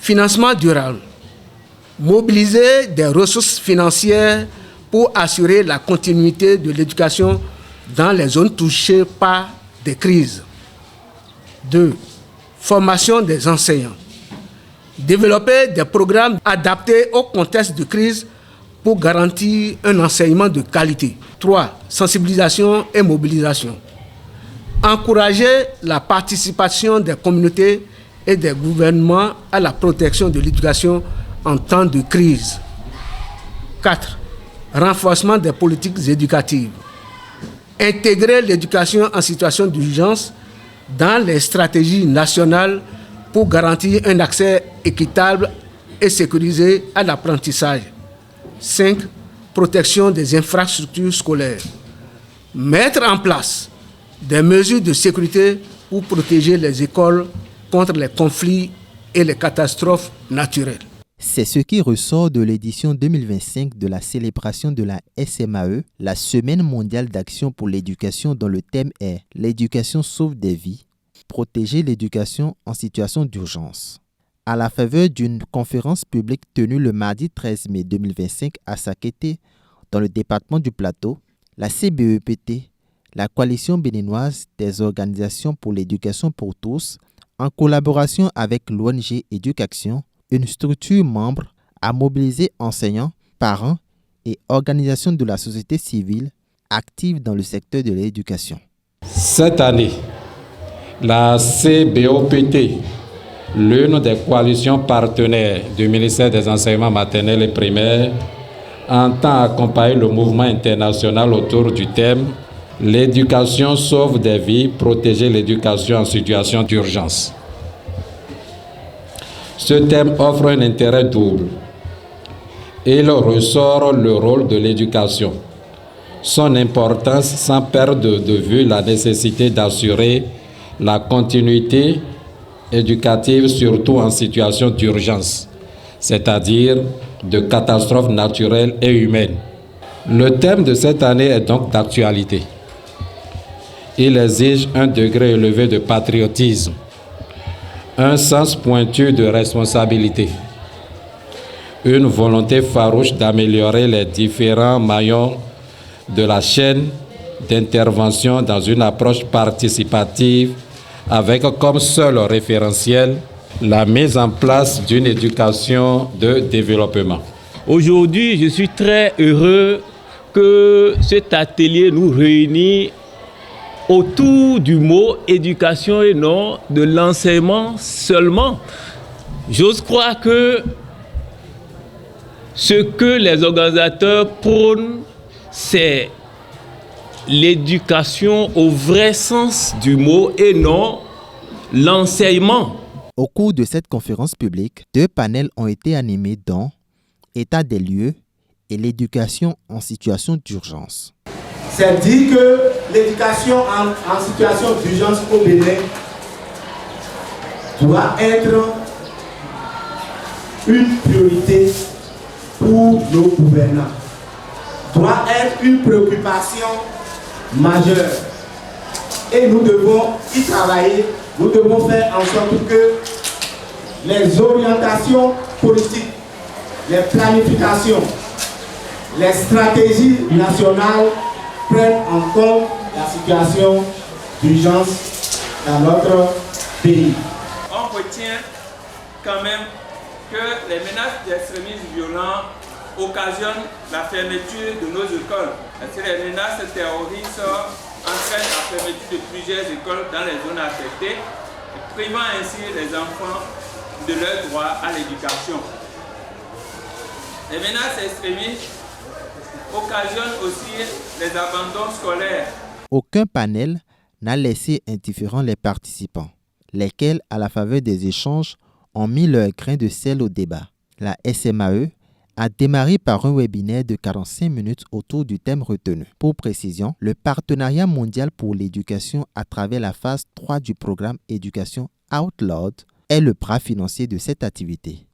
Financement durable. Mobiliser des ressources financières pour assurer la continuité de l'éducation dans les zones touchées par des crises. 2. Formation des enseignants. Développer des programmes adaptés au contexte de crise pour garantir un enseignement de qualité. 3. Sensibilisation et mobilisation. Encourager la participation des communautés et des gouvernements à la protection de l'éducation en temps de crise. 4. Renforcement des politiques éducatives. Intégrer l'éducation en situation d'urgence dans les stratégies nationales pour garantir un accès équitable et sécurisé à l'apprentissage. 5. Protection des infrastructures scolaires. Mettre en place des mesures de sécurité pour protéger les écoles contre les conflits et les catastrophes naturelles. C'est ce qui ressort de l'édition 2025 de la célébration de la SMAE, la Semaine mondiale d'action pour l'éducation, dont le thème est « L'éducation sauve des vies, protéger l'éducation en situation d'urgence ». À la faveur d'une conférence publique tenue le mardi 13 mai 2025 à Sakété, dans le département du Plateau, la CBEPT, la Coalition béninoise des organisations pour l'éducation pour tous, en collaboration avec l'ONG Éducation, une structure membre, a mobilisé enseignants, parents et organisations de la société civile actives dans le secteur de l'éducation. Cette année, la CBOPT, l'une des coalitions partenaires du ministère des Enseignements maternels et primaires, entend accompagner le mouvement international autour du thème « L'éducation sauve des vies, protéger l'éducation en situation d'urgence ». Ce thème offre un intérêt double. Il ressort le rôle de l'éducation, son importance sans perdre de vue la nécessité d'assurer la continuité éducative, surtout en situation d'urgence, c'est-à-dire de catastrophes naturelles et humaines. Le thème de cette année est donc d'actualité. Il exige un degré élevé de patriotisme, un sens pointu de responsabilité, une volonté farouche d'améliorer les différents maillons de la chaîne d'intervention dans une approche participative avec comme seul référentiel la mise en place d'une éducation de développement. Aujourd'hui, je suis très heureux que cet atelier nous réunit autour du mot éducation et non de l'enseignement seulement. J'ose croire que ce que les organisateurs prônent, c'est l'éducation au vrai sens du mot et non l'enseignement. Au cours de cette conférence publique, 2 panels ont été animés dont État des lieux et l'éducation en situation d'urgence. C'est dit que l'éducation en situation d'urgence au Bénin doit être une priorité pour nos gouvernants, doit être une préoccupation majeure. Et nous devons y travailler, nous devons faire en sorte que les orientations politiques, les planifications, les stratégies nationales prennent en compte la situation d'urgence dans notre pays. On retient quand même que les menaces d'extrémisme violents occasionnent la fermeture de nos écoles. Parce que les menaces terroristes entraînent la fermeture de plusieurs écoles dans les zones affectées, privant ainsi les enfants de leur droit à l'éducation. Les menaces extrémistes occasionnent aussi les abandons scolaires. Aucun panel n'a laissé indifférents les participants, lesquels, à la faveur des échanges, ont mis leur grain de sel au débat. La SMAE a démarré par un webinaire de 45 minutes autour du thème retenu. Pour précision, le Partenariat mondial pour l'éducation à travers la phase 3 du programme Éducation Out Loud est le bras financier de cette activité.